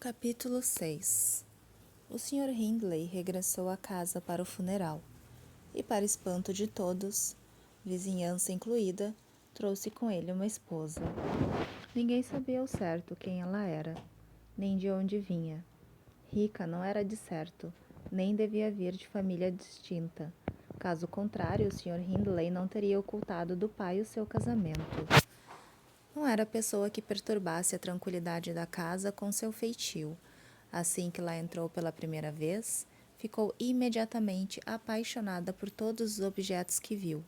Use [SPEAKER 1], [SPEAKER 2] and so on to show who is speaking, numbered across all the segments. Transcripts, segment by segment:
[SPEAKER 1] Capítulo 6. O Sr. Hindley regressou à casa para o funeral, e para espanto de todos, vizinhança incluída, trouxe com ele uma esposa. Ninguém sabia ao certo quem ela era, nem de onde vinha. Rica não era de certo, nem devia vir de família distinta. Caso contrário, o Sr. Hindley não teria ocultado do pai o seu casamento. Não era pessoa que perturbasse a tranquilidade da casa com seu feitio. Assim que lá entrou pela primeira vez, ficou imediatamente apaixonada por todos os objetos que viu.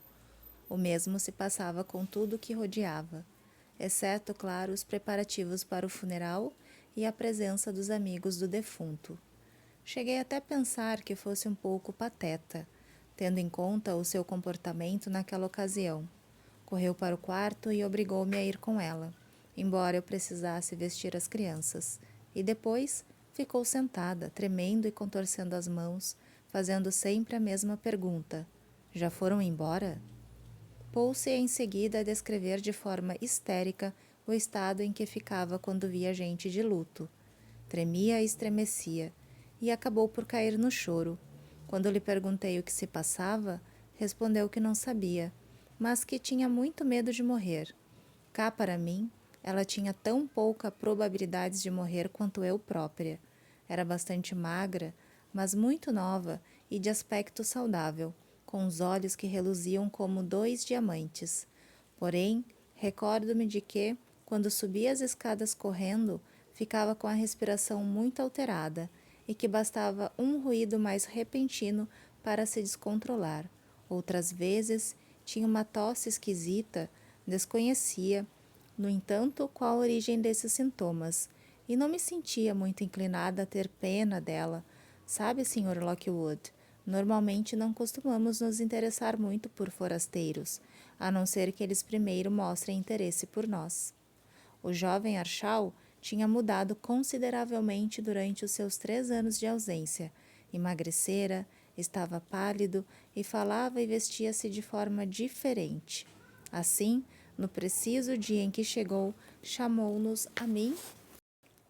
[SPEAKER 1] O mesmo se passava com tudo o que rodeava, exceto, claro, os preparativos para o funeral e a presença dos amigos do defunto. Cheguei até a pensar que fosse um pouco pateta, tendo em conta o seu comportamento naquela ocasião. Correu para o quarto e obrigou-me a ir com ela, embora eu precisasse vestir as crianças, e depois ficou sentada, tremendo e contorcendo as mãos, fazendo sempre a mesma pergunta: já foram embora? Pôs-se em seguida a descrever de forma histérica o estado em que ficava quando via gente de luto. Tremia e estremecia, e acabou por cair no choro. Quando lhe perguntei o que se passava, respondeu que não sabia, mas que tinha muito medo de morrer. Cá para mim, ela tinha tão pouca probabilidade de morrer quanto eu própria. Era bastante magra, mas muito nova e de aspecto saudável, com os olhos que reluziam como 2 diamantes. Porém, recordo-me de que, quando subia as escadas correndo, ficava com a respiração muito alterada e que bastava um ruído mais repentino para se descontrolar. Outras vezes, tinha uma tosse esquisita, desconhecia, no entanto, qual a origem desses sintomas, e não me sentia muito inclinada a ter pena dela. Sabe, Sr. Lockwood, normalmente não costumamos nos interessar muito por forasteiros, a não ser que eles primeiro mostrem interesse por nós. O jovem Arshall tinha mudado consideravelmente durante os seus 3 anos de ausência. Emagrecera, estava pálido e falava e vestia-se de forma diferente. Assim, no preciso dia em que chegou, chamou-nos a mim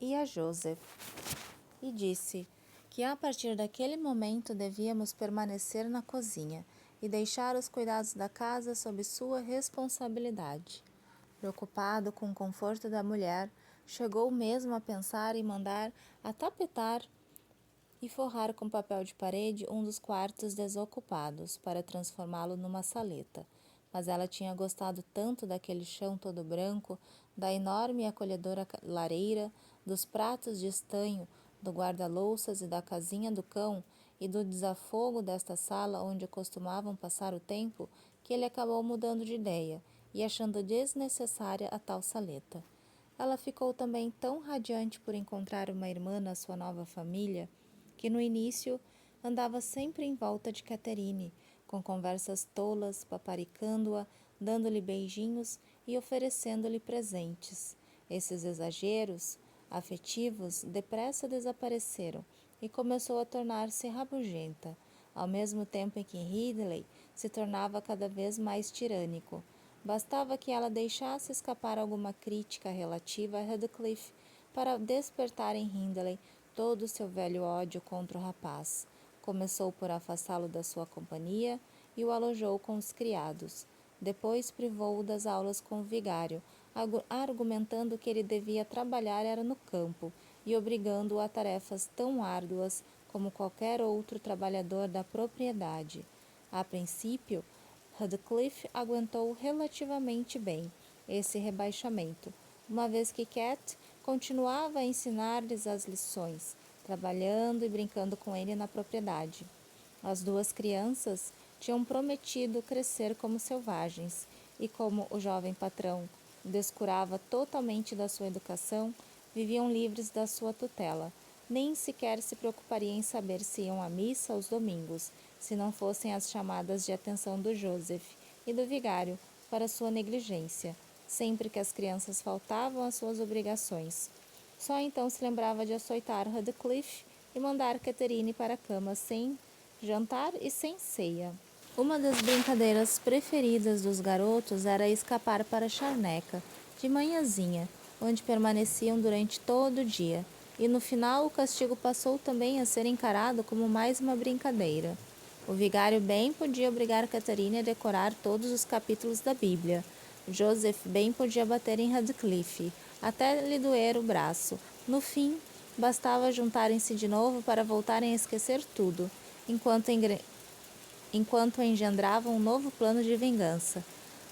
[SPEAKER 1] e a Joseph e disse que a partir daquele momento devíamos permanecer na cozinha e deixar os cuidados da casa sob sua responsabilidade. Preocupado com o conforto da mulher, chegou mesmo a pensar em mandar atapetar e forrar com papel de parede um dos quartos desocupados para transformá-lo numa saleta. Mas ela tinha gostado tanto daquele chão todo branco, da enorme e acolhedora lareira, dos pratos de estanho, do guarda-louças e da casinha do cão e do desafogo desta sala onde costumavam passar o tempo, que ele acabou mudando de ideia e achando desnecessária a tal saleta. Ela ficou também tão radiante por encontrar uma irmã na sua nova família, que no início andava sempre em volta de Catherine, com conversas tolas, paparicando-a, dando-lhe beijinhos e oferecendo-lhe presentes. Esses exageros afetivos depressa desapareceram e começou a tornar-se rabugenta, ao mesmo tempo em que Hindley se tornava cada vez mais tirânico. Bastava que ela deixasse escapar alguma crítica relativa a Heathcliff para despertar em Hindley todo o seu velho ódio contra o rapaz. Começou por afastá-lo da sua companhia e o alojou com os criados. Depois privou-o das aulas com o vigário, argumentando que ele devia trabalhar era no campo e obrigando-o a tarefas tão árduas como qualquer outro trabalhador da propriedade. A princípio, Heathcliff aguentou relativamente bem esse rebaixamento, uma vez que Cat continuava a ensinar-lhes as lições, trabalhando e brincando com ele na propriedade. As 2 crianças tinham prometido crescer como selvagens, e como o jovem patrão descurava totalmente da sua educação, viviam livres da sua tutela. Nem sequer se preocuparia em saber se iam à missa aos domingos, se não fossem as chamadas de atenção do Joseph e do vigário para sua negligência, sempre que as crianças faltavam às suas obrigações. Só então se lembrava de açoitar Heathcliff e mandar Catherine para a cama sem jantar e sem ceia. Uma das brincadeiras preferidas dos garotos era escapar para a charneca, de manhãzinha, onde permaneciam durante todo o dia, e no final o castigo passou também a ser encarado como mais uma brincadeira. O vigário bem podia obrigar Catherine a decorar todos os capítulos da Bíblia. Joseph bem podia bater em Radcliffe, até lhe doer o braço. No fim, bastava juntarem-se de novo para voltarem a esquecer tudo, enquanto engendravam um novo plano de vingança.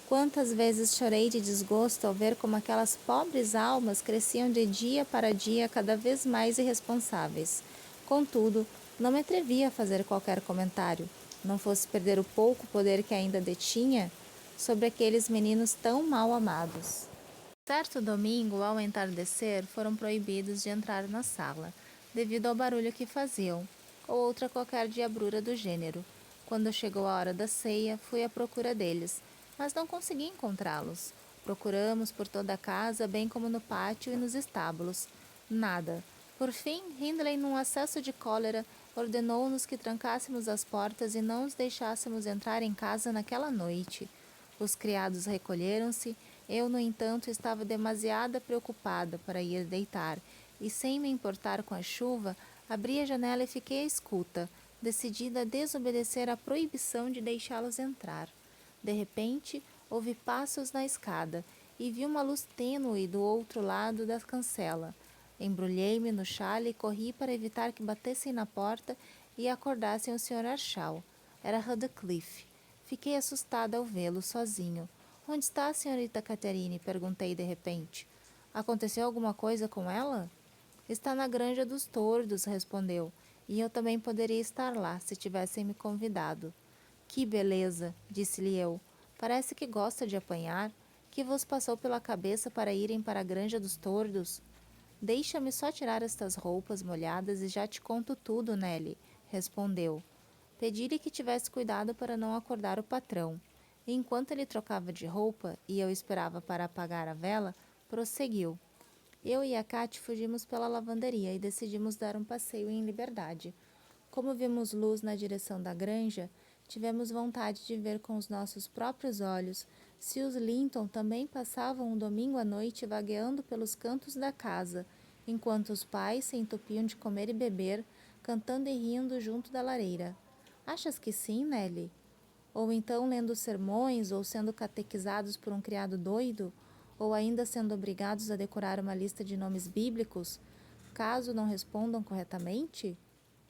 [SPEAKER 1] Quantas vezes chorei de desgosto ao ver como aquelas pobres almas cresciam de dia para dia cada vez mais irresponsáveis. Contudo, não me atrevia a fazer qualquer comentário, não fosse perder o pouco poder que ainda detinha sobre aqueles meninos tão mal amados. Certo domingo, ao entardecer, foram proibidos de entrar na sala, devido ao barulho que faziam, ou outra qualquer diabrura do gênero. Quando chegou a hora da ceia, fui à procura deles, mas não consegui encontrá-los. Procuramos por toda a casa, bem como no pátio e nos estábulos. Nada. Por fim, Hindley, num acesso de cólera, ordenou-nos que trancássemos as portas e não os deixássemos entrar em casa naquela noite. Os criados recolheram-se. Eu, no entanto, estava demasiado preocupada para ir deitar, e sem me importar com a chuva, abri a janela e fiquei à escuta, decidida a desobedecer à proibição de deixá-los entrar. De repente, ouvi passos na escada e vi uma luz tênue do outro lado da cancela. Embrulhei-me no xale e corri para evitar que batessem na porta e acordassem o Sr. Arshall. Era Radcliffe. Fiquei assustada ao vê-lo sozinho. Onde está a senhorita Catherine? Perguntei de repente. Aconteceu alguma coisa com ela? Está na Granja dos Tordos, respondeu. E eu também poderia estar lá, se tivessem me convidado. Que beleza, disse-lhe eu. Parece que gosta de apanhar. Que vos passou pela cabeça para irem para a Granja dos Tordos? Deixa-me só tirar estas roupas molhadas e já te conto tudo, Nelly, respondeu. Pedi-lhe que tivesse cuidado para não acordar o patrão. E enquanto ele trocava de roupa e eu esperava para apagar a vela, prosseguiu. Eu e a Kate fugimos pela lavanderia e decidimos dar um passeio em liberdade. Como vimos luz na direção da granja, tivemos vontade de ver com os nossos próprios olhos se os Linton também passavam um domingo à noite vagueando pelos cantos da casa, enquanto os pais se entupiam de comer e beber, cantando e rindo junto da lareira. Achas que sim, Nelly? Ou então lendo sermões, ou sendo catequizados por um criado doido, ou ainda sendo obrigados a decorar uma lista de nomes bíblicos, caso não respondam corretamente?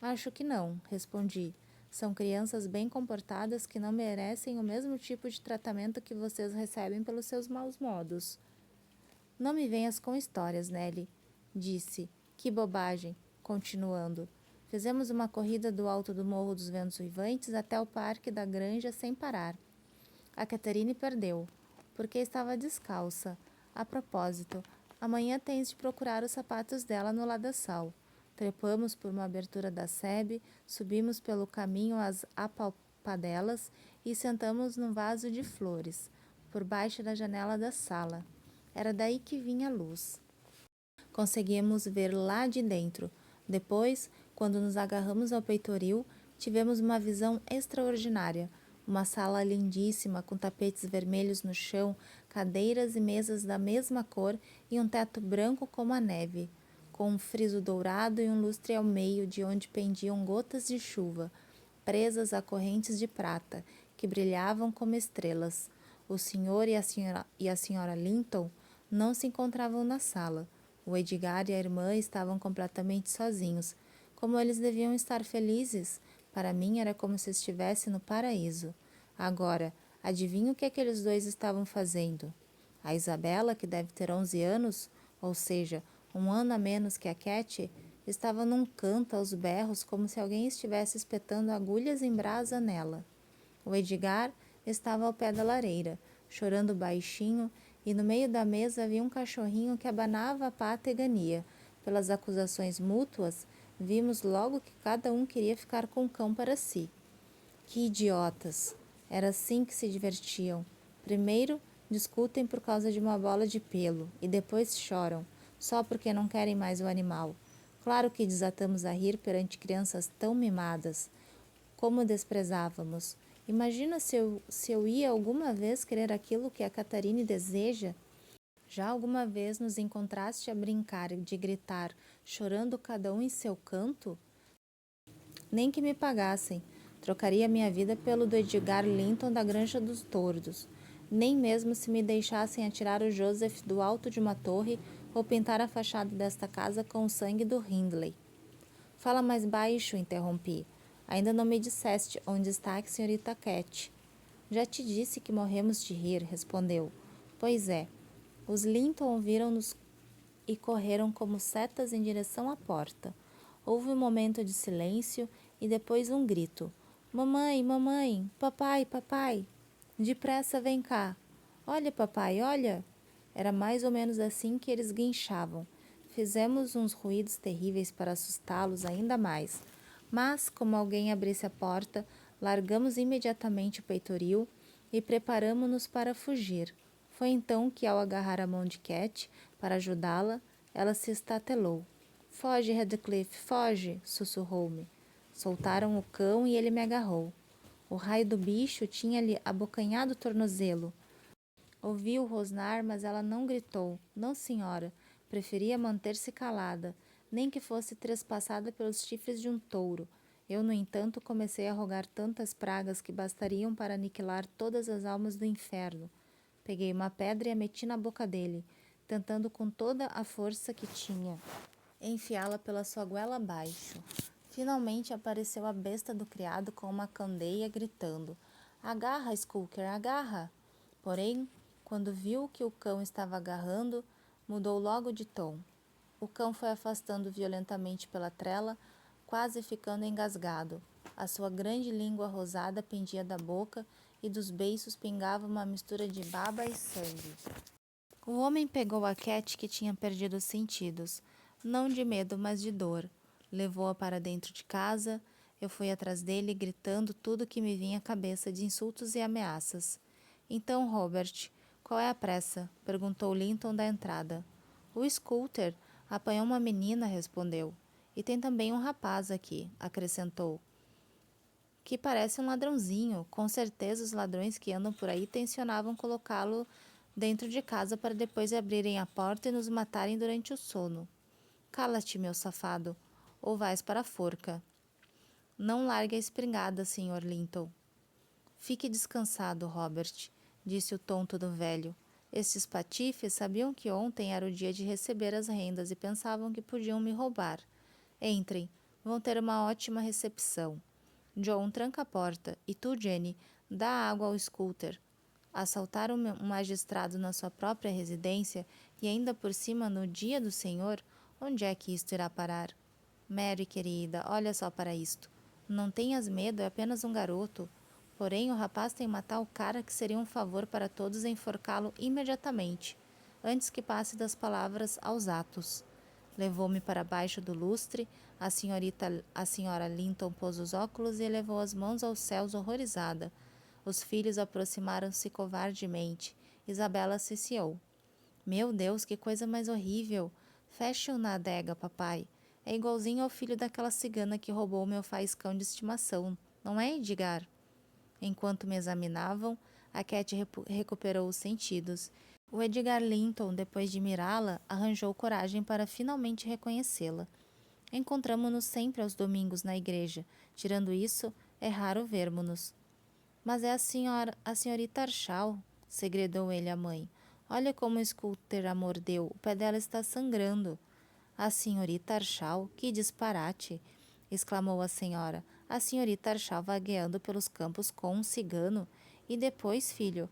[SPEAKER 1] Acho que não, respondi. São crianças bem comportadas que não merecem o mesmo tipo de tratamento que vocês recebem pelos seus maus modos. Não me venhas com histórias, Nelly, disse. Que bobagem, continuando. Fizemos uma corrida do alto do Morro dos Ventos Uivantes até o parque da granja sem parar. A Catherine perdeu, porque estava descalça. A propósito, amanhã tens de procurar os sapatos dela no ladaçal. Trepamos por uma abertura da sebe, subimos pelo caminho às apalpadelas e sentamos num vaso de flores, por baixo da janela da sala. Era daí que vinha a luz. Conseguimos ver lá de dentro. Depois, quando nos agarramos ao peitoril, tivemos uma visão extraordinária. Uma sala lindíssima, com tapetes vermelhos no chão, cadeiras e mesas da mesma cor e um teto branco como a neve, com um friso dourado e um lustre ao meio de onde pendiam gotas de chuva, presas a correntes de prata, que brilhavam como estrelas. O senhor e a senhora Linton não se encontravam na sala. O Edgar e a irmã estavam completamente sozinhos. Como eles deviam estar felizes? Para mim era como se estivesse no paraíso. Agora, adivinha o que aqueles dois estavam fazendo? A Isabela, que deve ter 11 anos, ou seja, um ano a menos que a Cat, estava num canto aos berros como se alguém estivesse espetando agulhas em brasa nela. O Edgar estava ao pé da lareira, chorando baixinho, e no meio da mesa havia um cachorrinho que abanava a pata e gania. Pelas acusações mútuas, vimos logo que cada um queria ficar com o cão para si. Que idiotas! Era assim que se divertiam. Primeiro, discutem por causa de uma bola de pelo, e depois choram, só porque não querem mais o animal. Claro que desatamos a rir perante crianças tão mimadas. Como desprezávamos! Imagina se eu ia alguma vez querer aquilo que a Catherine deseja? Já alguma vez nos encontraste a brincar de gritar, chorando cada um em seu canto? Nem que me pagassem. Trocaria minha vida pelo do Edgar Linton da Granja dos Tordos. Nem mesmo se me deixassem atirar o Joseph do alto de uma torre ou pintar a fachada desta casa com o sangue do Hindley. Fala mais baixo, interrompi. Ainda não me disseste onde está a senhorita Cat. Já te disse que morremos de rir, respondeu. Pois é. Os Linton ouviram-nos e correram como setas em direção à porta. Houve um momento de silêncio e depois um grito. Mamãe, mamãe, papai, papai. Depressa, vem cá. Olha, papai, olha. Era mais ou menos assim que eles guinchavam. Fizemos uns ruídos terríveis para assustá-los ainda mais. Mas, como alguém abrisse a porta, largamos imediatamente o peitoril e preparamo-nos para fugir. Foi então que, ao agarrar a mão de Cat para ajudá-la, ela se estatelou. Foge, Radcliffe, foge, sussurrou-me. Soltaram o cão e ele me agarrou. O raio do bicho tinha-lhe abocanhado o tornozelo. Ouvi-o rosnar, mas ela não gritou. Não, senhora. Preferia manter-se calada, nem que fosse trespassada pelos chifres de um touro. Eu, no entanto, comecei a rogar tantas pragas que bastariam para aniquilar todas as almas do inferno. Peguei uma pedra e a meti na boca dele, tentando com toda a força que tinha enfiá-la pela sua goela abaixo. Finalmente apareceu a besta do criado com uma candeia, gritando: Agarra, Skulker, agarra! Porém, quando viu que o cão estava agarrando, mudou logo de tom. O cão foi afastando violentamente pela trela, quase ficando engasgado. A sua grande língua rosada pendia da boca e dos beiços pingava uma mistura de baba e sangue. O homem pegou a Cat, que tinha perdido os sentidos, não de medo, mas de dor. Levou-a para dentro de casa. Eu fui atrás dele, gritando tudo que me vinha à cabeça de insultos e ameaças. Então, Robert, qual é a pressa? Perguntou Linton da entrada. O Scooter apanhou uma menina, respondeu. E tem também um rapaz aqui, acrescentou, que parece um ladrãozinho. Com certeza os ladrões que andam por aí tensionavam colocá-lo dentro de casa para depois abrirem a porta e nos matarem durante o sono. Cala-te, meu safado, ou vais para a forca. Não largue a espingarda, Sr. Linton. Fique descansado, Robert, disse o tonto do velho. Estes patifes sabiam que ontem era o dia de receber as rendas e pensavam que podiam me roubar. Entrem, vão ter uma ótima recepção. John, tranca a porta, e tu, Jenny, dá água ao Scooter. Assaltar um magistrado na sua própria residência e ainda por cima no dia do Senhor, onde é que isto irá parar? Mary, querida, olha só para isto. Não tenhas medo, é apenas um garoto. Porém, o rapaz tem uma tal cara que seria um favor para todos enforcá-lo imediatamente, antes que passe das palavras aos atos. Levou-me para baixo do lustre, a senhora Linton pôs os óculos e elevou as mãos aos céus horrorizada. Os filhos aproximaram-se covardemente. Isabela ciciou. Meu Deus, que coisa mais horrível! Feche-o na adega, papai. É igualzinho ao filho daquela cigana que roubou meu faiscão de estimação, não é, Edgar? Enquanto me examinavam, a Cat recuperou os sentidos. O Edgar Linton, depois de mirá-la, arranjou coragem para finalmente reconhecê-la. Encontramo-nos sempre aos domingos na igreja. Tirando isso, é raro vermo-nos. Mas é a senhorita Archal, segredou ele à mãe. Olha como o Scooter a mordeu. O pé dela está sangrando. A senhorita Archal? Que disparate! Exclamou a senhora. A senhorita Archal vagueando pelos campos com um cigano. E depois, filho,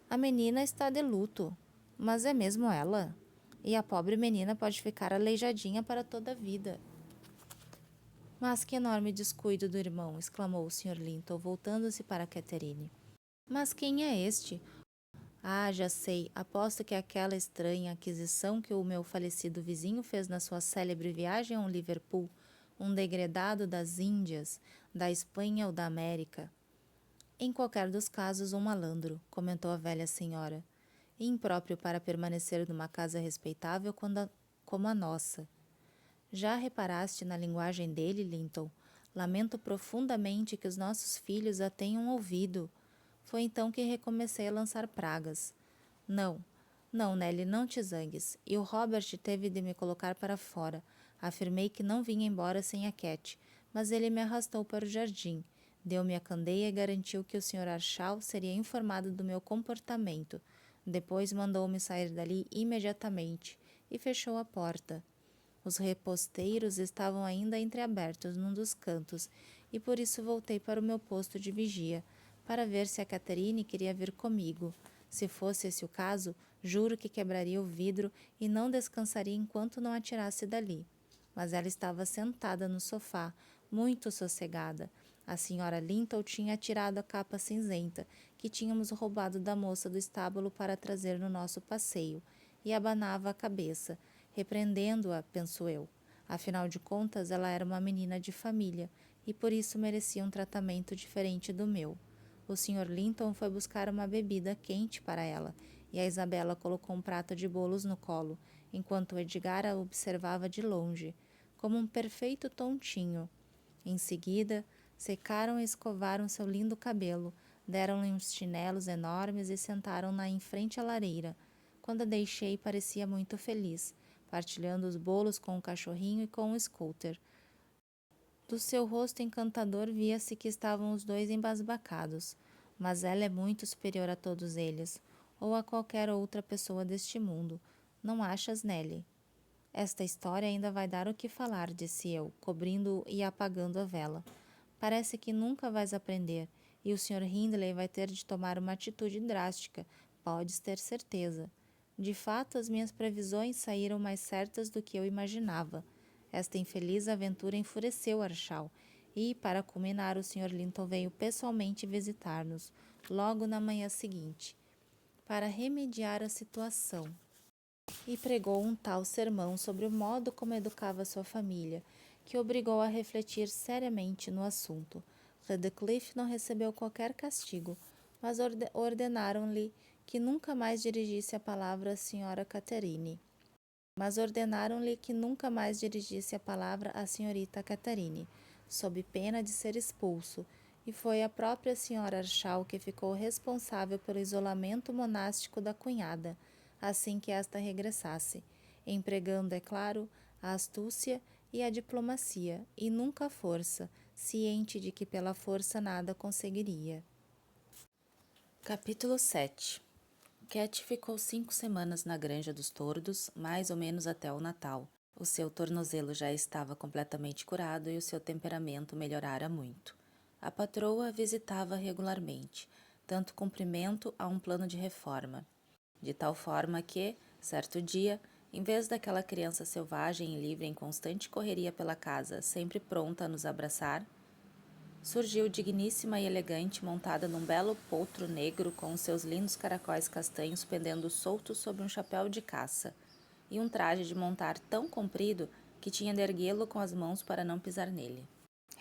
[SPEAKER 1] a menina está de luto. Mas é mesmo ela? E a pobre menina pode ficar aleijadinha para toda a vida. Mas que enorme descuido do irmão, exclamou o Sr. Linton, voltando-se para Catherine. Mas quem é este? Ah, já sei. Aposto que é aquela estranha aquisição que o meu falecido vizinho fez na sua célebre viagem a Liverpool, um degredado das Índias, da Espanha ou da América. Em qualquer dos casos, um malandro, comentou a velha senhora. Impróprio para permanecer numa casa respeitável como a nossa. Já reparaste na linguagem dele, Linton? Lamento profundamente que os nossos filhos a tenham ouvido. Foi então que recomecei a lançar pragas. Não, Não, Nelly, não te zangues. E o Robert teve de me colocar para fora. Afirmei que não vinha embora sem a Cat, mas ele me arrastou para o jardim. Deu-me a candeia e garantiu que o Sr. Archal seria informado do meu comportamento. Depois mandou-me sair dali imediatamente e fechou a porta. Os reposteiros estavam ainda entreabertos num dos cantos, e por isso voltei para o meu posto de vigia, para ver se a Catherine queria vir comigo. Se fosse esse o caso, juro que quebraria o vidro e não descansaria enquanto não a tirasse dali. Mas ela estava sentada no sofá, muito sossegada. A senhora Linton tinha tirado a capa cinzenta, que tínhamos roubado da moça do estábulo para trazer no nosso passeio, e abanava a cabeça, repreendendo-a, penso eu. Afinal de contas, ela era uma menina de família, e por isso merecia um tratamento diferente do meu. O Sr. Linton foi buscar uma bebida quente para ela, e a Isabela colocou um prato de bolos no colo, enquanto Edgar a observava de longe, como um perfeito tontinho. Em seguida, secaram e escovaram seu lindo cabelo, deram-lhe uns chinelos enormes e sentaram-na em frente à lareira. Quando a deixei, parecia muito feliz, partilhando os bolos com o cachorrinho e com o Scooter. Do seu rosto encantador via-se que estavam os dois embasbacados, mas ela é muito superior a todos eles, ou a qualquer outra pessoa deste mundo. Não achas, Nelly? Esta história ainda vai dar o que falar, disse eu, cobrindo e apagando a vela. Parece que nunca vais aprender, e o Sr. Hindley vai ter de tomar uma atitude drástica, podes ter certeza. De fato, as minhas previsões saíram mais certas do que eu imaginava. Esta infeliz aventura enfureceu Archal, e, para culminar, o Sr. Linton veio pessoalmente visitar-nos, logo na manhã seguinte, para remediar a situação, e pregou um tal sermão sobre o modo como educava sua família, que obrigou a refletir seriamente no assunto. Redcliffe não recebeu qualquer castigo, mas ordenaram-lhe que nunca mais dirigisse a palavra à senhora Catherine. Senhorita Catherine, sob pena de ser expulso, e foi a própria senhora Archal que ficou responsável pelo isolamento monástico da cunhada, assim que esta regressasse, empregando, é claro, a astúcia e a diplomacia, e nunca a força, ciente de que pela força nada conseguiria. Capítulo 7. Cat ficou 5 semanas na Granja dos Tordos, mais ou menos até o Natal. O seu tornozelo já estava completamente curado e o seu temperamento melhorara muito. A patroa a visitava regularmente, dando cumprimento a um plano de reforma, de tal forma que, certo dia, em vez daquela criança selvagem e livre em constante correria pela casa, sempre pronta a nos abraçar, surgiu digníssima e elegante, montada num belo potro negro com os seus lindos caracóis castanhos pendendo soltos sobre um chapéu de caça, e um traje de montar tão comprido que tinha de erguê-lo com as mãos para não pisar nele.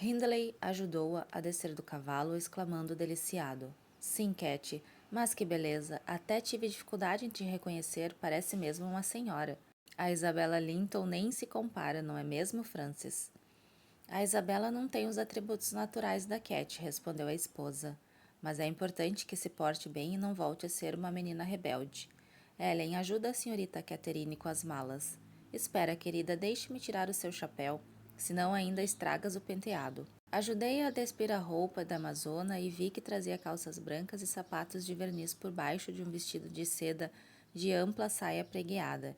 [SPEAKER 1] Hindley ajudou-a a descer do cavalo, exclamando deliciado: "Sim, Cat, mas que beleza! Até tive dificuldade em te reconhecer, parece mesmo uma senhora. A Isabella Linton nem se compara, não é mesmo, Francis?" "A Isabela não tem os atributos naturais da Cat", respondeu a esposa. "Mas é importante que se porte bem e não volte a ser uma menina rebelde. Ellen, ajuda a senhorita Catherine com as malas. Espera, querida, deixe-me tirar o seu chapéu, senão ainda estragas o penteado." Ajudei-a a despir a roupa da amazona e vi que trazia calças brancas e sapatos de verniz por baixo de um vestido de seda de ampla saia pregueada.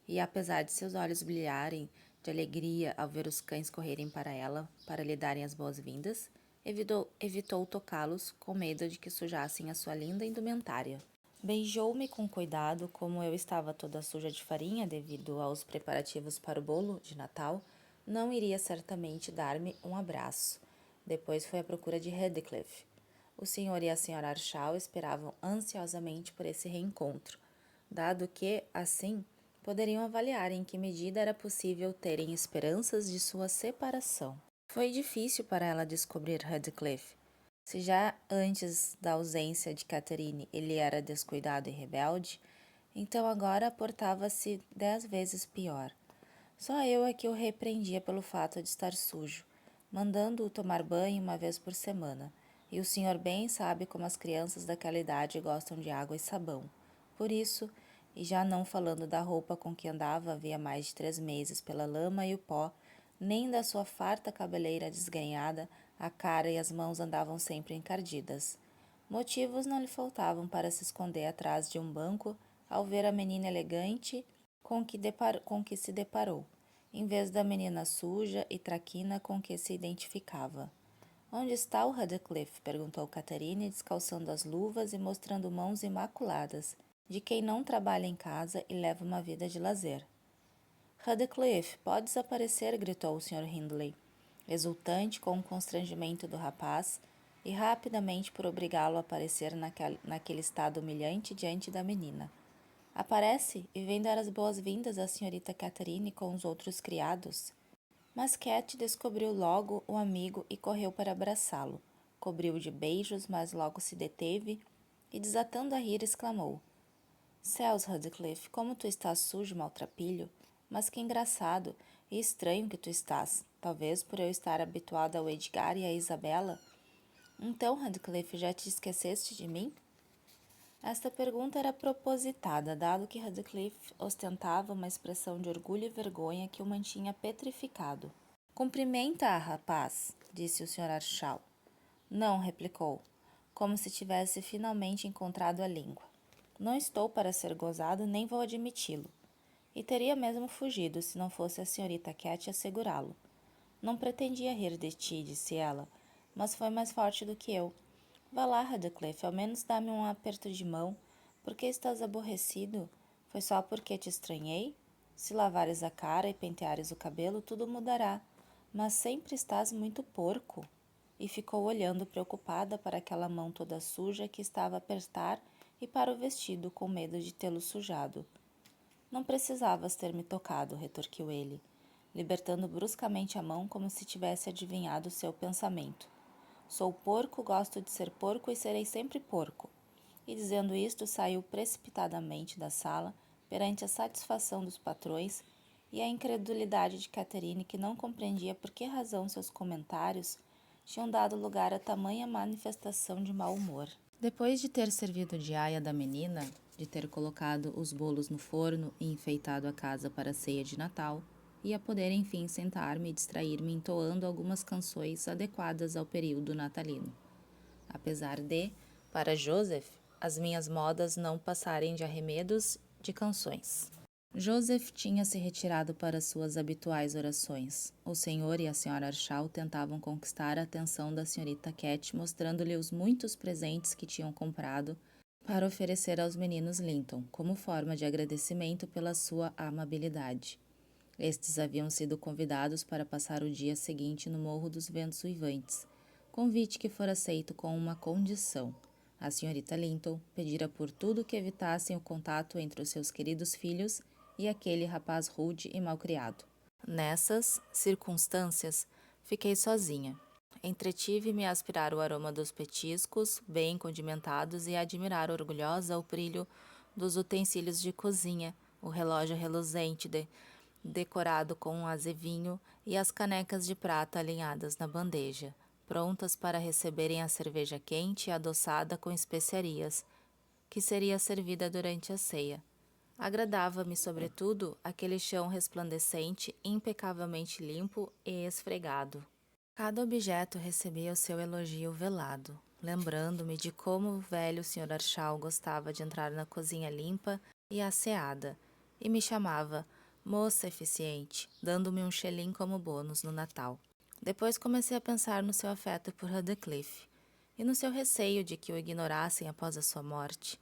[SPEAKER 1] E apesar de seus olhos brilharem de alegria ao ver os cães correrem para ela, para lhe darem as boas-vindas, evitou tocá-los, com medo de que sujassem a sua linda indumentária. Beijou-me com cuidado, como eu estava toda suja de farinha devido aos preparativos para o bolo de Natal, não iria certamente dar-me um abraço. Depois foi à procura de Redcliffe. O senhor e a senhora Archal esperavam ansiosamente por esse reencontro, dado que, assim, poderiam avaliar em que medida era possível terem esperanças de sua separação. Foi difícil para ela descobrir Redcliffe. Se já antes da ausência de Catherine ele era descuidado e rebelde, então agora portava-se 10 vezes pior. Só eu é que o repreendia pelo fato de estar sujo, mandando-o tomar banho uma vez por semana, e o senhor bem sabe como as crianças daquela idade gostam de água e sabão. Por isso, e já não falando da roupa com que andava havia mais de 3 meses pela lama e o pó, nem da sua farta cabeleira desgrenhada, a cara e as mãos andavam sempre encardidas. Motivos não lhe faltavam para se esconder atrás de um banco ao ver a menina elegante com que se deparou, em vez da menina suja e traquina com que se identificava. Onde está o Radcliffe? Perguntou Catherine, descalçando as luvas e mostrando mãos imaculadas, de quem não trabalha em casa e leva uma vida de lazer. Radcliffe, podes aparecer, gritou o Sr. Hindley, exultante com o constrangimento do rapaz e rapidamente por obrigá-lo a aparecer naquele estado humilhante diante da menina. Aparece e vem dar as boas-vindas à senhorita Catherine com os outros criados. Mas Cat descobriu logo o amigo e correu para abraçá-lo. Cobriu-o de beijos, mas logo se deteve e, desatando a rir, exclamou: Céus, Radcliffe, como tu estás sujo, maltrapilho! Mas que engraçado e estranho que tu estás. Talvez por eu estar habituada ao Edgar e à Isabela. Então, Radcliffe, já te esqueceste de mim? Esta pergunta era propositada, dado que Radcliffe ostentava uma expressão de orgulho e vergonha que o mantinha petrificado. Cumprimenta-a, rapaz, disse o Sr. Archal. Não, replicou, como se tivesse finalmente encontrado a língua. Não estou para ser gozado, nem vou admiti-lo. E teria mesmo fugido, se não fosse a senhorita Cat assegurá-lo. Não pretendia rir de ti, disse ela, mas foi mais forte do que eu. Vá lá, Radcliffe, ao menos dá-me um aperto de mão. Por que estás aborrecido? Foi só porque te estranhei? Se lavares a cara e penteares o cabelo, tudo mudará. Mas sempre estás muito porco. E ficou olhando preocupada para aquela mão toda suja que estava a apertar e para o vestido com medo de tê-lo sujado. Não precisavas ter me tocado, retorquiu ele, libertando bruscamente a mão como se tivesse adivinhado seu pensamento. Sou porco, gosto de ser porco e serei sempre porco. E dizendo isto, saiu precipitadamente da sala perante a satisfação dos patrões e a incredulidade de Catherine, que não compreendia por que razão seus comentários tinham dado lugar a tamanha manifestação de mau humor. Depois de ter servido de aia da menina, de ter colocado os bolos no forno e enfeitado a casa para a ceia de Natal, ia poder enfim sentar-me e distrair-me entoando algumas canções adequadas ao período natalino. Apesar de, para Joseph, as minhas modas não passarem de arremedos de canções. Joseph tinha se retirado para suas habituais orações. O senhor e a senhora Archal tentavam conquistar a atenção da senhorita Cat, mostrando-lhe os muitos presentes que tinham comprado para oferecer aos meninos Linton, como forma de agradecimento pela sua amabilidade. Estes haviam sido convidados para passar o dia seguinte no Morro dos Ventos Uivantes, convite que fora aceito com uma condição. A senhorita Linton pedira por tudo que evitassem o contato entre os seus queridos filhos e aquele rapaz rude e malcriado. Nessas circunstâncias, fiquei sozinha. Entretive-me a aspirar o aroma dos petiscos, bem condimentados, e a admirar orgulhosa o brilho dos utensílios de cozinha, o relógio reluzente decorado com um azevinho e as canecas de prata alinhadas na bandeja, prontas para receberem a cerveja quente e adoçada com especiarias, que seria servida durante a ceia. Agradava-me, sobretudo, aquele chão resplandecente, impecavelmente limpo e esfregado. Cada objeto recebia o seu elogio velado, lembrando-me de como o velho Sr. Archal gostava de entrar na cozinha limpa e asseada, e me chamava moça eficiente, dando-me um xelim como bônus no Natal. Depois comecei a pensar no seu afeto por Radcliffe, e no seu receio de que o ignorassem após a sua morte.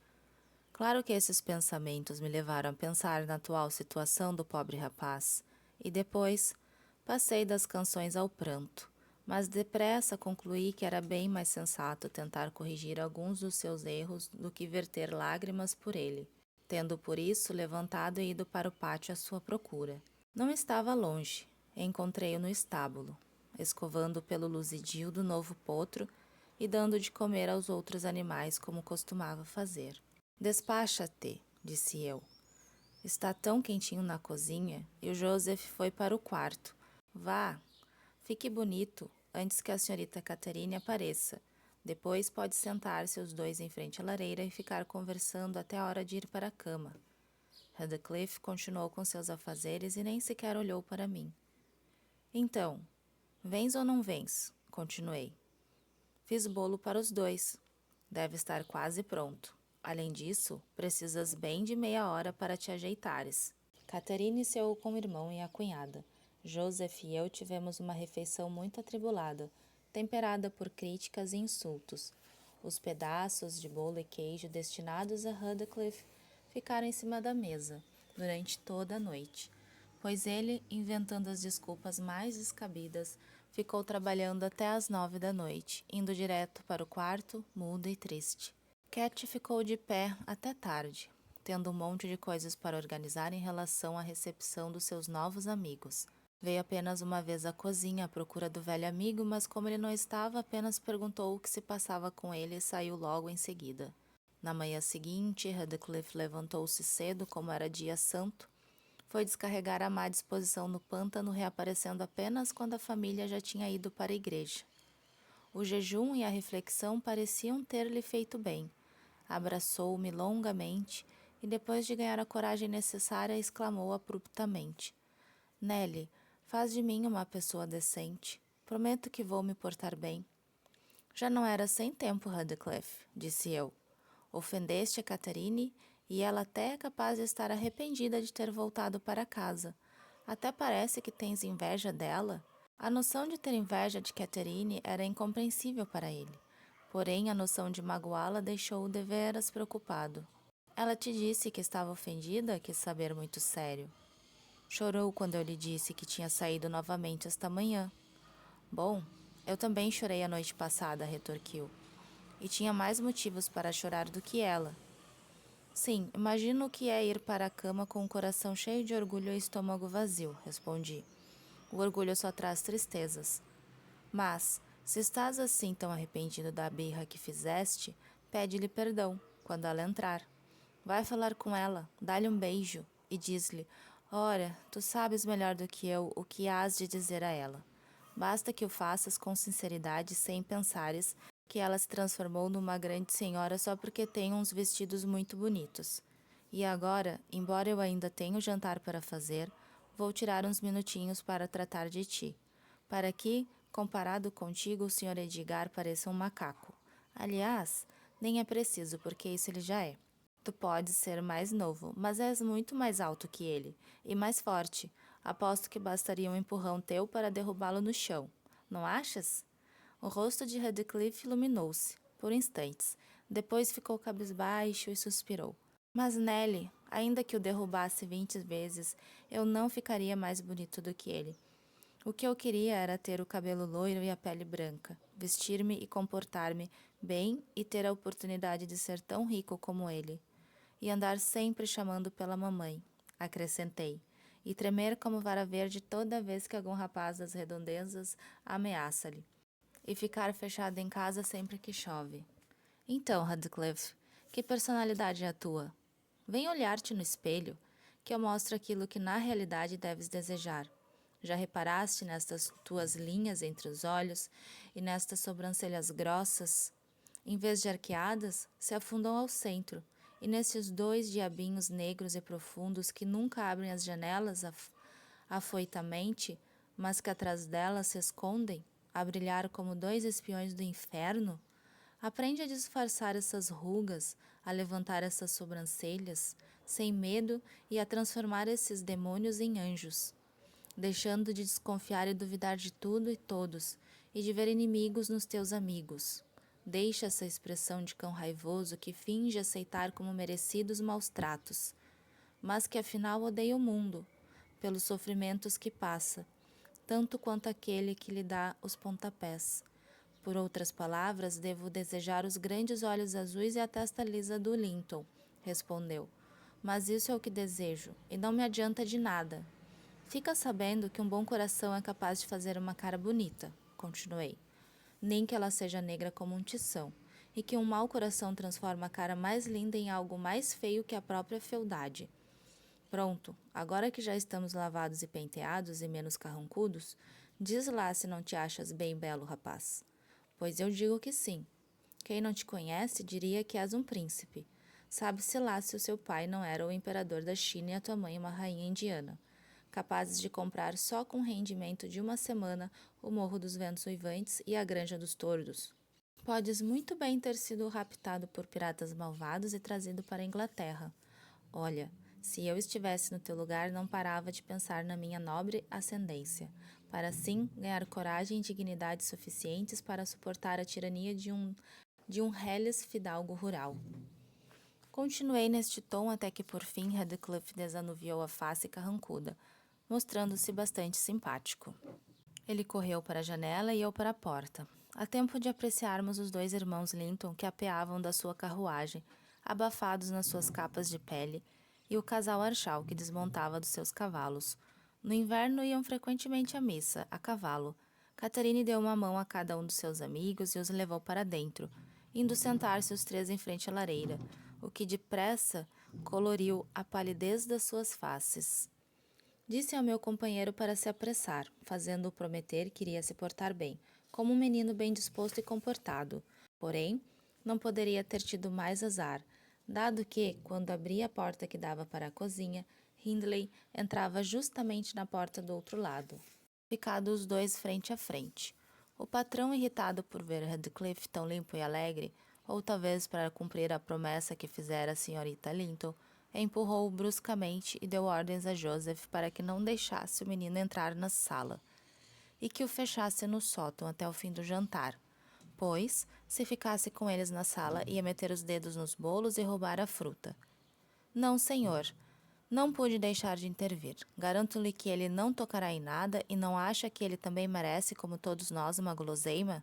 [SPEAKER 1] Claro que esses pensamentos me levaram a pensar na atual situação do pobre rapaz, e depois passei das canções ao pranto, mas depressa concluí que era bem mais sensato tentar corrigir alguns dos seus erros do que verter lágrimas por ele, tendo por isso levantado e ido para o pátio à sua procura. Não estava longe, encontrei-o no estábulo, escovando pelo luzidio do novo potro e dando de comer aos outros animais como costumava fazer. Despacha-te, disse eu. Está tão quentinho na cozinha. E o Joseph foi para o quarto. Vá, fique bonito, antes que a senhorita Catherine apareça. Depois pode sentar-se os dois em frente à lareira e ficar conversando até a hora de ir para a cama. Heathcliff continuou com seus afazeres e nem sequer olhou para mim. Então, vens ou não vens? Continuei. Fiz bolo para os dois. Deve estar quase pronto. Além disso, precisas bem de meia hora para te ajeitares. Catherine ceou com o irmão e a cunhada. Joseph e eu tivemos uma refeição muito atribulada, temperada por críticas e insultos. Os pedaços de bolo e queijo destinados a Heathcliff ficaram em cima da mesa durante toda a noite, pois ele, inventando as desculpas mais descabidas, ficou trabalhando até às 9 da noite, indo direto para o quarto, mudo e triste. Cat ficou de pé até tarde, tendo um monte de coisas para organizar em relação à recepção dos seus novos amigos. Veio apenas uma vez à cozinha à procura do velho amigo, mas como ele não estava, apenas perguntou o que se passava com ele e saiu logo em seguida. Na manhã seguinte, Heathcliff levantou-se cedo, como era dia santo. Foi descarregar a má disposição no pântano, reaparecendo apenas quando a família já tinha ido para a igreja. O jejum e a reflexão pareciam ter-lhe feito bem. Abraçou-me longamente e, depois de ganhar a coragem necessária, exclamou abruptamente: Nelly, faz de mim uma pessoa decente. Prometo que vou me portar bem. Já não era sem tempo, Heathcliff, disse eu. Ofendeste a Catherine e ela até é capaz de estar arrependida de ter voltado para casa. Até parece que tens inveja dela. A noção de ter inveja de Catherine era incompreensível para ele. Porém, a noção de magoá-la deixou-o deveras preocupado. Ela te disse que estava ofendida? Quis saber muito sério. Chorou quando eu lhe disse que tinha saído novamente esta manhã. Bom, eu também chorei a noite passada, retorquiu. E tinha mais motivos para chorar do que ela. Sim, imagino o que é ir para a cama com o coração cheio de orgulho e o estômago vazio, respondi. O orgulho só traz tristezas. Mas, se estás assim tão arrependido da birra que fizeste, pede-lhe perdão, quando ela entrar. Vai falar com ela, dá-lhe um beijo e diz-lhe: Ora, tu sabes melhor do que eu o que hás de dizer a ela. Basta que o faças com sinceridade sem pensares que ela se transformou numa grande senhora só porque tem uns vestidos muito bonitos. E agora, embora eu ainda tenha o jantar para fazer, vou tirar uns minutinhos para tratar de ti, para que, comparado contigo, o Sr. Edgar pareça um macaco. Aliás, nem é preciso, porque isso ele já é. Tu podes ser mais novo, mas és muito mais alto que ele, e mais forte. Aposto que bastaria um empurrão teu para derrubá-lo no chão. Não achas? O rosto de Heathcliff iluminou-se, por instantes. Depois ficou cabisbaixo e suspirou. Mas Nelly, ainda que o derrubasse 20 vezes, eu não ficaria mais bonito do que ele. O que eu queria era ter o cabelo loiro e a pele branca, vestir-me e comportar-me bem e ter a oportunidade de ser tão rico como ele. E andar sempre chamando pela mamãe, acrescentei, e tremer como vara verde toda vez que algum rapaz das redondezas ameaça-lhe. E ficar fechado em casa sempre que chove. Então, Heathcliff, que personalidade é a tua? Vem olhar-te no espelho, que eu mostro aquilo que na realidade deves desejar. Já reparaste nestas tuas linhas entre os olhos e nestas sobrancelhas grossas? Em vez de arqueadas, se afundam ao centro, e nestes dois diabinhos negros e profundos que nunca abrem as janelas afoitamente, mas que atrás delas se escondem, a brilhar como dois espiões do inferno? Aprende a disfarçar essas rugas, a levantar essas sobrancelhas, sem medo, e a transformar esses demônios em anjos, deixando de desconfiar e duvidar de tudo e todos, e de ver inimigos nos teus amigos. Deixa essa expressão de cão raivoso que finge aceitar como merecidos maus tratos, mas que afinal odeia o mundo, pelos sofrimentos que passa, tanto quanto aquele que lhe dá os pontapés. Por outras palavras, devo desejar os grandes olhos azuis e a testa lisa do Linton, respondeu. Mas isso é o que desejo, e não me adianta de nada. Fica sabendo que um bom coração é capaz de fazer uma cara bonita, continuei. Nem que ela seja negra como um tição, e que um mau coração transforma a cara mais linda em algo mais feio que a própria fealdade. Pronto, agora que já estamos lavados e penteados e menos carrancudos, diz lá se não te achas bem belo, rapaz. Pois eu digo que sim. Quem não te conhece diria que és um príncipe. Sabe-se lá se o seu pai não era o imperador da China e a tua mãe uma rainha indiana, capazes de comprar só com rendimento de uma semana o Morro dos Ventos Uivantes e a Granja dos Tordos. Podes muito bem ter sido raptado por piratas malvados e trazido para a Inglaterra. Olha, se eu estivesse no teu lugar, não parava de pensar na minha nobre ascendência, para assim ganhar coragem e dignidade suficientes para suportar a tirania de um reles fidalgo rural. Continuei neste tom até que por fim Radcliffe desanuviou a face carrancuda, mostrando-se bastante simpático. Ele correu para a janela e eu para a porta, a tempo de apreciarmos os dois irmãos Linton que apeavam da sua carruagem, abafados nas suas capas de pele, e o casal Archal que desmontava dos seus cavalos. No inverno iam frequentemente à missa, a cavalo. Catherine deu uma mão a cada um dos seus amigos e os levou para dentro, indo sentar-se os três em frente à lareira, o que depressa coloriu a palidez das suas faces. Disse ao meu companheiro para se apressar, fazendo-o prometer que iria se portar bem, como um menino bem disposto e comportado. Porém, não poderia ter tido mais azar, dado que, quando abria a porta que dava para a cozinha, Hindley entrava justamente na porta do outro lado, ficados os dois frente a frente. O patrão, irritado por ver Radcliffe tão limpo e alegre, ou talvez para cumprir a promessa que fizera a senhorita Linton, empurrou-o bruscamente e deu ordens a Joseph para que não deixasse o menino entrar na sala e que o fechasse no sótão até o fim do jantar, pois, se ficasse com eles na sala, ia meter os dedos nos bolos e roubar a fruta. Não, senhor. Não pude deixar de intervir. Garanto-lhe que ele não tocará em nada e não acha que ele também merece, como todos nós, uma guloseima?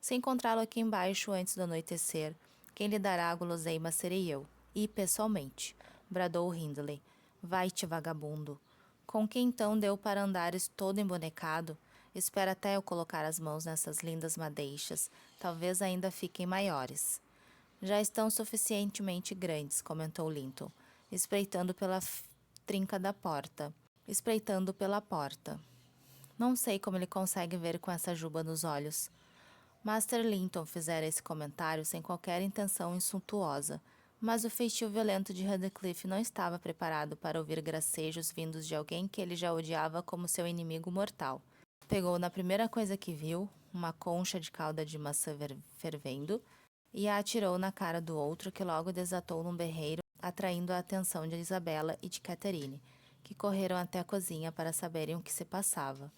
[SPEAKER 1] Se encontrá-lo aqui embaixo antes do anoitecer, quem lhe dará a guloseima serei eu, e pessoalmente, bradou Hindley. Vai-te, vagabundo. Com que então deu para andares todo embonecado? Espera até eu colocar as mãos nessas lindas madeixas, talvez ainda fiquem maiores. Já estão suficientemente grandes, comentou Linton, espreitando pela trinca da porta. Espreitando pela porta. Não sei como ele consegue ver com essa juba nos olhos. Master Linton fizera esse comentário sem qualquer intenção insultuosa, mas o feitio violento de Radcliffe não estava preparado para ouvir gracejos vindos de alguém que ele já odiava como seu inimigo mortal. Pegou na primeira coisa que viu, uma concha de calda de maçã fervendo, e a atirou na cara do outro, que logo desatou num berreiro, atraindo a atenção de Isabela e de Catherine, que correram até a cozinha para saberem o que se passava.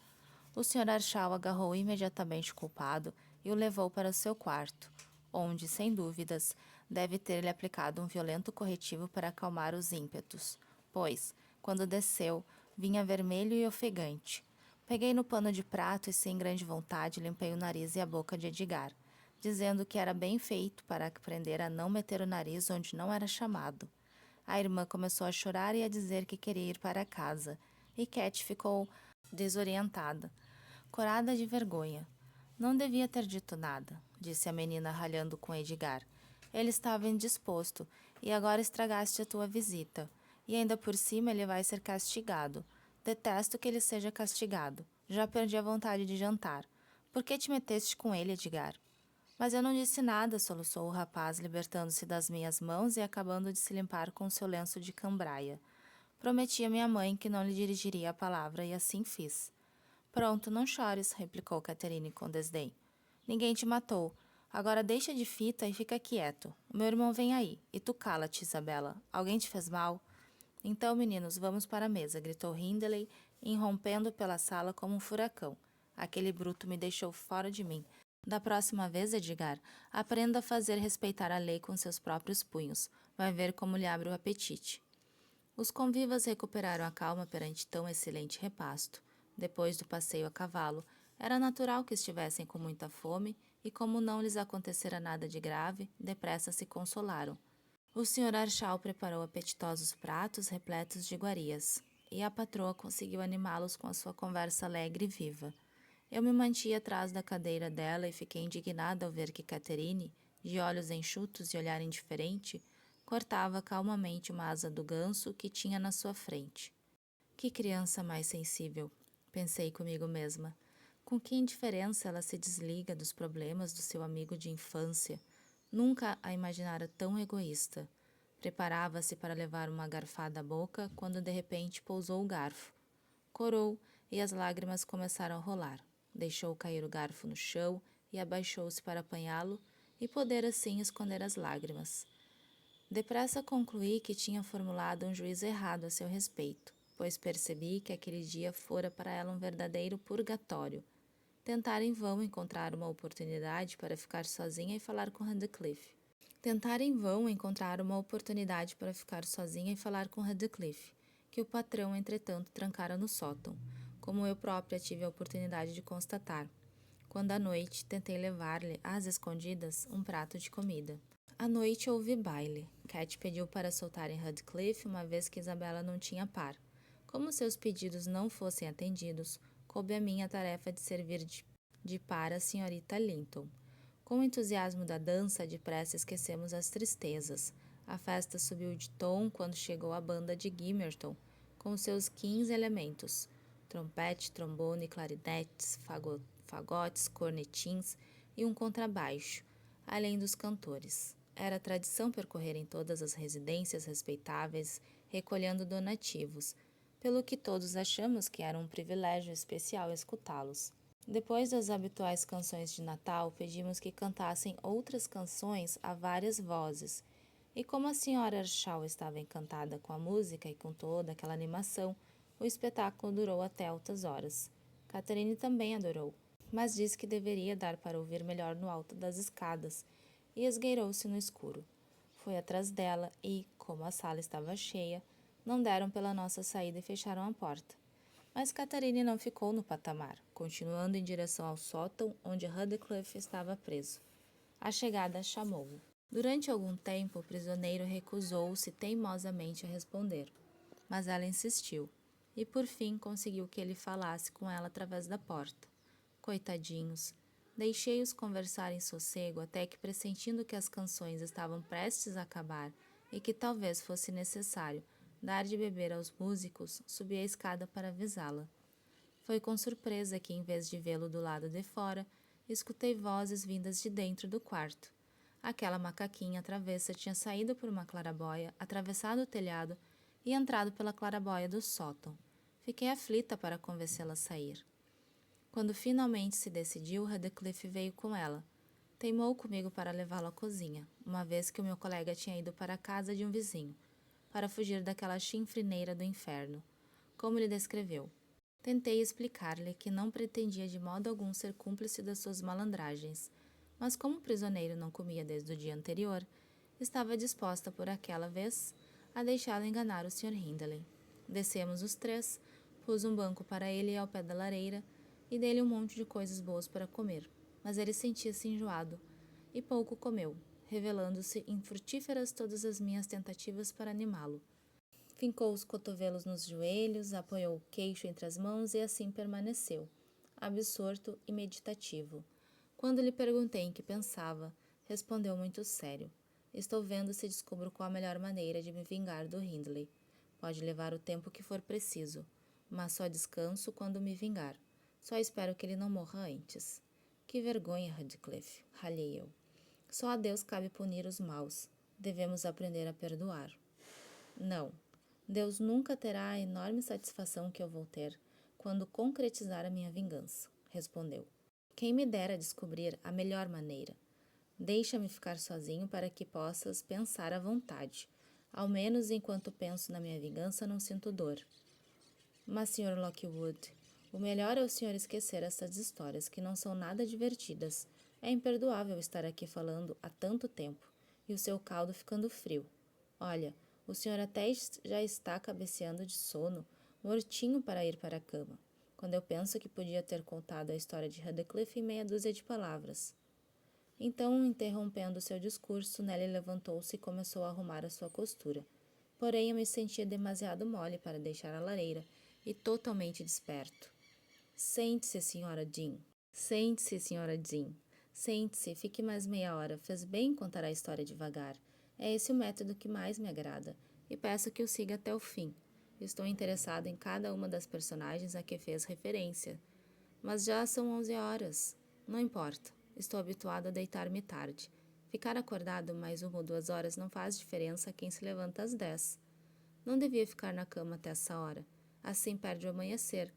[SPEAKER 1] O Sr. Archal agarrou imediatamente o culpado e o levou para o seu quarto, onde, sem dúvidas, deve ter-lhe aplicado um violento corretivo para acalmar os ímpetos, pois, quando desceu, vinha vermelho e ofegante. Peguei no pano de prato e, sem grande vontade, limpei o nariz e a boca de Edgar, dizendo que era bem feito para aprender a não meter o nariz onde não era chamado. A irmã começou a chorar e a dizer que queria ir para casa, e Cat ficou desorientada, corada de vergonha. Não devia ter dito nada, disse a menina ralhando com Edgar. Ele estava indisposto, e agora estragaste a tua visita. E ainda por cima ele vai ser castigado. Detesto que ele seja castigado. Já perdi a vontade de jantar. Por que te meteste com ele, Edgar? Mas eu não disse nada, soluçou o rapaz, libertando-se das minhas mãos e acabando de se limpar com seu lenço de cambraia. Prometi a minha mãe que não lhe dirigiria a palavra e assim fiz. Pronto, não chores, replicou Catherine com desdém. Ninguém te matou. Agora deixa de fita e fica quieto. O meu irmão vem aí. E tu cala-te, Isabela. Alguém te fez mal? Então, meninos, vamos para a mesa, gritou Hindley, irrompendo pela sala como um furacão. Aquele bruto me deixou fora de mim. Da próxima vez, Edgar, aprenda a fazer respeitar a lei com seus próprios punhos. Vai ver como lhe abre o apetite. Os convivas recuperaram a calma perante tão excelente repasto. Depois do passeio a cavalo, era natural que estivessem com muita fome e, como não lhes acontecera nada de grave, depressa se consolaram. O Sr. Archal preparou apetitosos pratos repletos de iguarias, e a patroa conseguiu animá-los com a sua conversa alegre e viva. Eu me mantinha atrás da cadeira dela e fiquei indignada ao ver que Catherine, de olhos enxutos e olhar indiferente, cortava calmamente uma asa do ganso que tinha na sua frente. Que criança mais sensível, pensei comigo mesma. Com que indiferença ela se desliga dos problemas do seu amigo de infância. Nunca a imaginara tão egoísta. Preparava-se para levar uma garfada à boca quando de repente pousou o garfo. Corou e as lágrimas começaram a rolar. Deixou cair o garfo no chão e abaixou-se para apanhá-lo e poder assim esconder as lágrimas. Depressa concluí que tinha formulado um juízo errado a seu respeito, pois percebi que aquele dia fora para ela um verdadeiro purgatório. Tentara em vão encontrar uma oportunidade para ficar sozinha e falar com Radcliffe. Que o patrão, entretanto, trancara no sótão, como eu própria tive a oportunidade de constatar, quando à noite tentei levar-lhe, às escondidas, um prato de comida. À noite houve baile. Cat pediu para soltarem Radcliffe, uma vez que Isabela não tinha par. Como seus pedidos não fossem atendidos, coube a mim a tarefa de servir de par a senhorita Linton. Com o entusiasmo da dança, depressa esquecemos as tristezas. A festa subiu de tom quando chegou a banda de Gimmerton, com seus 15 elementos: trompete, trombone, clarinetes, fagotes, cornetins e um contrabaixo, além dos cantores. Era tradição percorrer em todas as residências respeitáveis, recolhendo donativos, pelo que todos achamos que era um privilégio especial escutá-los. Depois das habituais canções de Natal, pedimos que cantassem outras canções a várias vozes, e como a senhora Earnshaw estava encantada com a música e com toda aquela animação, o espetáculo durou até altas horas. Catherine também adorou, mas disse que deveria dar para ouvir melhor no alto das escadas, e esgueirou-se no escuro. Fui atrás dela e, como a sala estava cheia, não deram pela nossa saída e fecharam a porta. Mas Catherine não ficou no patamar, continuando em direção ao sótão onde Radcliffe estava preso. A chegada chamou-o. Durante algum tempo, o prisioneiro recusou-se teimosamente a responder, mas ela insistiu, e por fim conseguiu que ele falasse com ela através da porta. Coitadinhos! Deixei-os conversar em sossego até que, pressentindo que as canções estavam prestes a acabar e que talvez fosse necessário dar de beber aos músicos, subi a escada para avisá-la. Foi com surpresa que, em vez de vê-lo do lado de fora, escutei vozes vindas de dentro do quarto. Aquela macaquinha travessa tinha saído por uma claraboia, atravessado o telhado e entrado pela claraboia do sótão. Fiquei aflita para convencê-la a sair. Quando finalmente se decidiu, Radcliffe veio com ela. Teimou comigo para levá-lo à cozinha, uma vez que o meu colega tinha ido para a casa de um vizinho, para fugir daquela chinfrineira do inferno, como lhe descreveu. Tentei explicar-lhe que não pretendia de modo algum ser cúmplice das suas malandragens, mas como o prisioneiro não comia desde o dia anterior, estava disposta por aquela vez a deixá-lo enganar o Sr. Hindley. Descemos os três, pus um banco para ele ao pé da lareira e dei-lhe um monte de coisas boas para comer, mas ele sentia-se enjoado e pouco comeu, revelando-se infrutíferas todas as minhas tentativas para animá-lo. Fincou os cotovelos nos joelhos, apoiou o queixo entre as mãos e assim permaneceu, absorto e meditativo. Quando lhe perguntei em que pensava, respondeu muito sério. Estou vendo se descubro qual a melhor maneira de me vingar do Hindley. Pode levar o tempo que for preciso, mas só descanso quando me vingar. Só espero que ele não morra antes. Que vergonha, Radcliffe, ralhei eu. Só a Deus cabe punir os maus. Devemos aprender a perdoar. Não. Deus nunca terá a enorme satisfação que eu vou ter quando concretizar a minha vingança, respondeu. Quem me dera descobrir a melhor maneira. Deixa-me ficar sozinho para que possas pensar à vontade. Ao menos enquanto penso na minha vingança não sinto dor. Mas, Sr. Lockwood, o melhor é o senhor esquecer essas histórias que não são nada divertidas. É imperdoável estar aqui falando há tanto tempo e o seu caldo ficando frio. Olha, o senhor até já está cabeceando de sono, mortinho para ir para a cama, quando eu penso que podia ter contado a história de Radcliffe em meia dúzia de palavras. Então, interrompendo seu discurso, Nelly levantou-se e começou a arrumar a sua costura. Porém, eu me sentia demasiado mole para deixar a lareira e totalmente desperto. Sente-se, Sra. Dean. Sente-se, Sra. Dean. Sente-se, fique mais meia hora. Fez bem contar a história devagar. É esse o método que mais me agrada, e peço que o siga até o fim. Estou interessado em cada uma das personagens a que fez referência. Mas já são 11 horas. Não importa. Estou habituado a deitar-me tarde. Ficar acordado mais 1 ou 2 horas não faz diferença a quem se levanta às 10. Não devia ficar na cama até essa hora, assim perde o amanhecer,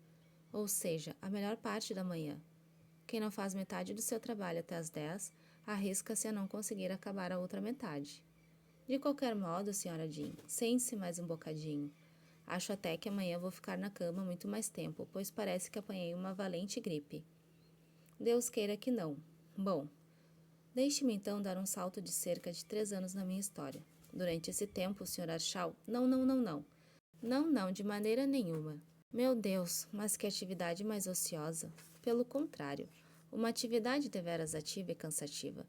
[SPEAKER 1] ou seja, a melhor parte da manhã. Quem não faz metade do seu trabalho até às 10, arrisca-se a não conseguir acabar a outra metade. De qualquer modo, Sra. Jean, sente-se mais um bocadinho. Acho até que amanhã vou ficar na cama muito mais tempo, pois parece que apanhei uma valente gripe. Deus queira que não. Bom, deixe-me então dar um salto de cerca de 3 anos na minha história. Durante esse tempo, o Sr. Arshal... Não, de maneira nenhuma. Meu Deus, mas que atividade mais ociosa. Pelo contrário, uma atividade deveras ativa e cansativa.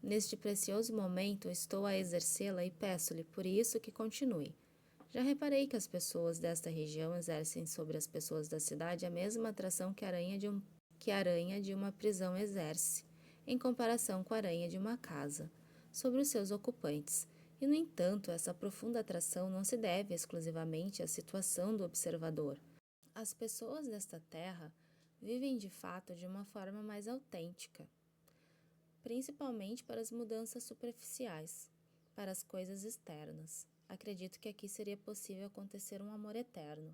[SPEAKER 1] Neste precioso momento estou a exercê-la e peço-lhe por isso que continue. Já reparei que as pessoas desta região exercem sobre as pessoas da cidade a mesma atração que a aranha de uma prisão exerce, em comparação com a aranha de uma casa, sobre os seus ocupantes. E, no entanto, essa profunda atração não se deve exclusivamente à situação do observador. As pessoas desta terra vivem de fato de uma forma mais autêntica, principalmente para as mudanças superficiais, para as coisas externas. Acredito que aqui seria possível acontecer um amor eterno.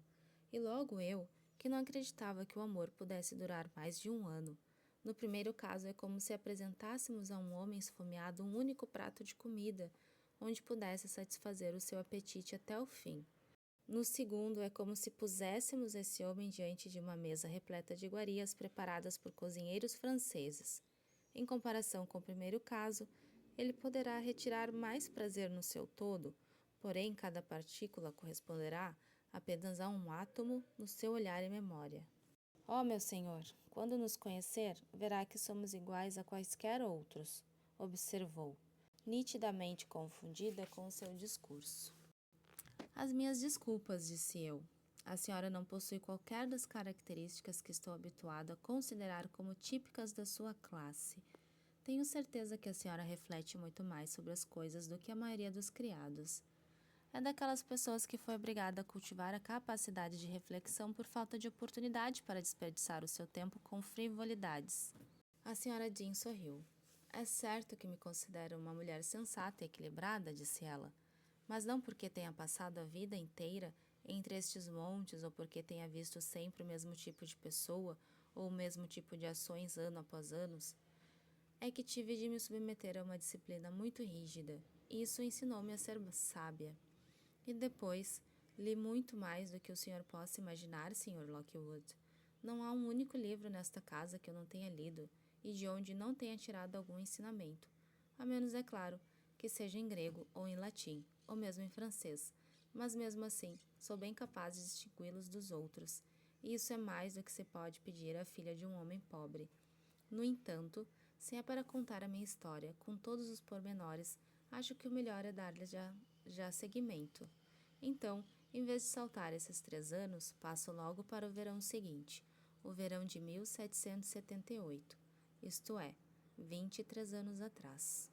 [SPEAKER 1] E logo eu, que não acreditava que o amor pudesse durar mais de 1 ano. No primeiro caso, é como se apresentássemos a um homem esfomeado um único prato de comida, onde pudesse satisfazer o seu apetite até o fim. No segundo, é como se puséssemos esse homem diante de uma mesa repleta de iguarias preparadas por cozinheiros franceses. Em comparação com o primeiro caso, ele poderá retirar mais prazer no seu todo, porém cada partícula corresponderá apenas a um átomo no seu olhar e memória. Oh, meu senhor, quando nos conhecer, verá que somos iguais a quaisquer outros, observou, nitidamente confundida com o seu discurso. As minhas desculpas, disse eu. A senhora não possui qualquer das características que estou habituado a considerar como típicas da sua classe. Tenho certeza que a senhora reflete muito mais sobre as coisas do que a maioria dos criados. É daquelas pessoas que foi obrigada a cultivar a capacidade de reflexão por falta de oportunidade para desperdiçar o seu tempo com frivolidades. A senhora Jean sorriu. É certo que me considero uma mulher sensata e equilibrada, disse ela, mas não porque tenha passado a vida inteira entre estes montes ou porque tenha visto sempre o mesmo tipo de pessoa ou o mesmo tipo de ações ano após ano. É que tive de me submeter a uma disciplina muito rígida, e isso ensinou-me a ser sábia. E depois, li muito mais do que o senhor possa imaginar, Sr. Lockwood. Não há um único livro nesta casa que eu não tenha lido, e de onde não tenha tirado algum ensinamento, a menos, é claro, que seja em grego ou em latim, ou mesmo em francês, mas mesmo assim, sou bem capaz de distingui-los dos outros, e isso é mais do que se pode pedir à filha de um homem pobre. No entanto, se é para contar a minha história, com todos os pormenores, acho que o melhor é dar-lhe já seguimento. Então, em vez de saltar esses 3 anos, passo logo para o verão seguinte, o verão de 1778, isto é, 23 anos atrás.